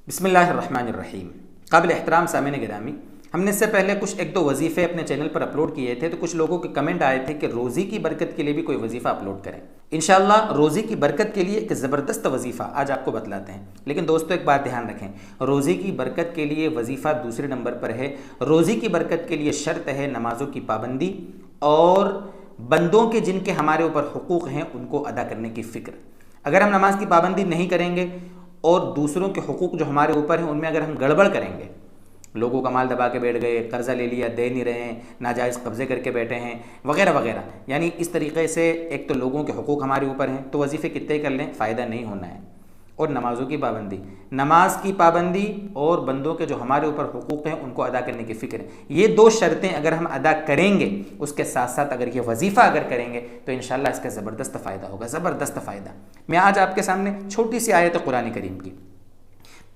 बिस्मिल्लाहिर्रहमानिर्रहीम। काबिल एहतराम सामीन गिरामी, हमने इससे पहले कुछ एक दो वजीफ़े अपने चैनल पर अपलोड किए थे, तो कुछ लोगों के कमेंट आए थे कि रोज़ी की बरकत के लिए भी कोई वजीफ़ा अपलोड करें। इंशाअल्लाह रोज़ी की बरकत के लिए एक ज़बरदस्त वजीफ़ा आज आपको बतलाते हैं। लेकिन दोस्तों एक बात ध्यान रखें, रोज़ी की बरकत के लिए वजीफ़ा दूसरे नंबर पर है। रोज़ी की बरकत के लिए शर्त है नमाज़ों की पाबंदी और बंदों के जिनके हमारे ऊपर हुकूक़ हैं उनको अदा करने की फ़िक्र। अगर हम नमाज की पाबंदी नहीं करेंगे और दूसरों के हुकूक जो हमारे ऊपर हैं उनमें अगर हम गड़बड़ करेंगे, लोगों का माल दबा के बैठ गए, कर्जा ले लिया, दे नहीं रहे हैं, नाजायज़ कब्ज़े करके बैठे हैं वगैरह वगैरह, यानी इस तरीके से एक तो लोगों के हुकूक हमारे ऊपर हैं तो वजीफ़े कितने कर लें फ़ायदा नहीं होना है। और नमाज़ों की पाबंदी, नमाज की पाबंदी और बंदों के जो हमारे ऊपर हुकूक हैं उनको अदा करने की फ़िक्र है। ये दो शर्तें अगर हम अदा करेंगे, उसके साथ साथ अगर ये वजीफ़ा अगर करेंगे तो इंशाअल्लाह इसका ज़बरदस्त फ़ायदा होगा, ज़बरदस्त फ़ायदा। मैं आज आपके सामने छोटी सी आयत कुरान करीम की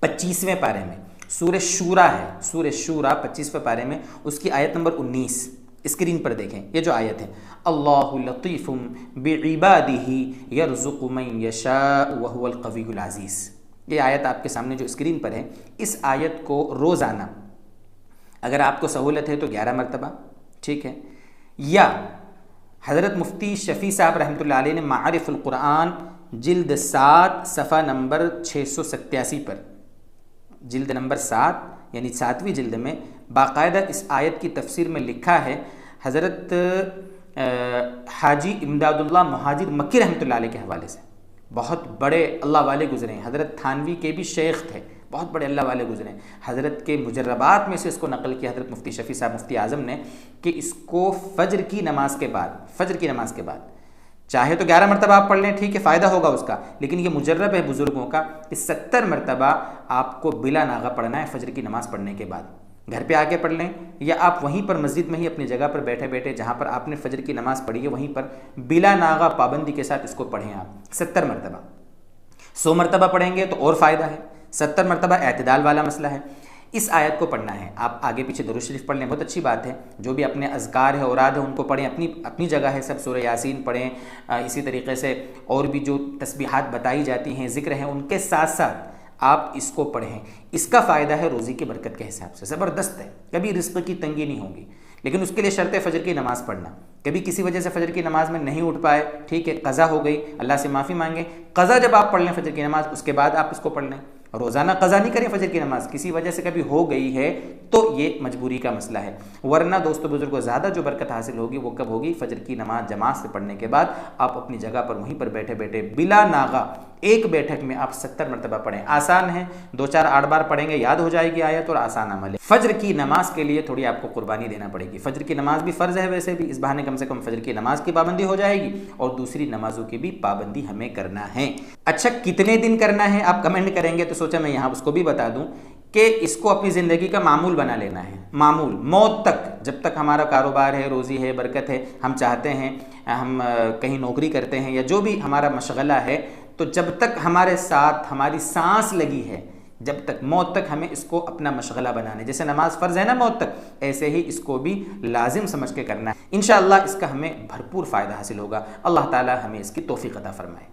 25वें पारे में, सूरह शूरा है, सूरह शूरा 25वें पारे में उसकी आयत नंबर 19 स्क्रीन पर देखें। ये जो आयत है, अल्लाहु लतीफ़ुम बिइबादिही यरज़ुक़ु मन यशाअ व हुवल क़वियुल अज़ीज़। ये आयत आपके सामने जो स्क्रीन पर है, इस आयत को रोज़ाना अगर आपको सहूलत है तो 11 मरतबा, ठीक है, या हज़रत मुफ्ती शफ़ी साहब रहमतुल्लाह अलैह ने मारिफ़ुल कुरान जिल्द 7 सफ़ा नंबर 687 पर, जिल्द नंबर 7 यानी 7वीं जिल्द में बाकायदा इस आयत की तफसीर में लिखा है। हज़रत हाजी इमदादुल्लाह मुहाजिर मक्की रहमतुल्लाह अलैह के हवाले से, बहुत बड़े अल्लाह वाले गुजरे हैं, हज़रत थानवी के भी शेख थे, बहुत बड़े अल्लाह वाले गुजरे हैं। हज़रत के मुजर्रबात में से इसको नकल किया हज़रत मुफ्ती शफ़ी साहब मुफ्ती आज़म ने कि इसको फ़जर की नमाज के बाद, फ़जर की नमाज के बाद चाहे तो 11 मरतबा आप पढ़ लें, ठीक है, फ़ायदा होगा उसका, लेकिन ये मुजर्रब है बुज़ुर्गों का कि 70 मरतबा आपको बिला नागा पढ़ना है फ़जर की नमाज़ पढ़ने के बाद। घर पे आके पढ़ लें या आप वहीं पर मस्जिद में ही अपनी जगह पर बैठे बैठे जहाँ पर आपने फ़जर की नमाज़ पढ़ी है वहीं पर बिला नागा पाबंदी के साथ इसको पढ़ें आप 70 मरतबा। 100 मरतबा पढ़ेंगे तो और फ़ायदा है, 70 मरतबा एतदाल वाला मसला है। इस आयत को पढ़ना है, आप आगे पीछे दुरूद शरीफ पढ़ लें, बहुत अच्छी बात है। जो भी अपने अज़कार है औराद है उनको पढ़ें, अपनी अपनी जगह है, सब सूरह यासीन पढ़ें। इसी तरीके से और भी जो तस्बीहात बताई जाती हैं, ज़िक्र हैं, उनके साथ साथ आप इसको पढ़ें। इसका फ़ायदा है रोज़ी की बरकत के हिसाब से ज़बरदस्त है, कभी रिज़्क़ की तंगी नहीं होगी। लेकिन उसके लिए शर्त है फ़जर की नमाज़ पढ़ना। कभी किसी वजह से फ़जर की नमाज़ में नहीं उठ पाए, ठीक है, क़ज़ा हो गई, अल्लाह से माफ़ी मांगे। क़ज़ा जब आप पढ़ लें फ़जर की नमाज़, उसके बाद आप इसको पढ़ लें। रोज़ाना क़ज़ा नहीं करें फ़जर की नमाज़, किसी वजह से कभी हो गई है तो ये मजबूरी का मसला है। वरना दोस्तों बुजुर्गों, ज़्यादा जो बरकत हासिल होगी वो कब होगी? फ़जर की नमाज जमात से पढ़ने के बाद आप अपनी जगह पर वहीं पर बैठे बैठे बिला नागा एक बैठक में आप 70 मरतबा पढ़ें। आसान है, 2-4 8 बार पढ़ेंगे याद हो जाएगी आयत और आसान अमल है। फ़जर की नमाज के लिए थोड़ी आपको कुर्बानी देना पड़ेगी। फ़जर की नमाज भी फ़र्ज़ है वैसे भी, इस बहाने कम से कम फ़जर की नमाज की पाबंदी हो जाएगी और दूसरी नमाजों की भी पाबंदी हमें करना है। अच्छा, कितने दिन करना है आप कमेंट करेंगे तो सोचा मैं यहाँ उसको भी बता दूँ कि इसको अपनी ज़िंदगी का मामूल बना लेना है। मामूल मौत तक, जब तक हमारा कारोबार है, रोज़ी है, बरकत है, हम चाहते हैं, हम कहीं नौकरी करते हैं या जो भी हमारा मशगला है, तो जब तक हमारे साथ हमारी सांस लगी है, जब तक मौत तक हमें इसको अपना मशगला बनाना है। जैसे नमाज फ़र्ज़ है ना मौत तक, ऐसे ही इसको भी लाजिम समझ के करना है। इंशाअल्लाह इसका हमें भरपूर फ़ायदा हासिल होगा। अल्लाह ताला हमें इसकी तौफ़ीक़ अता फ़रमाए।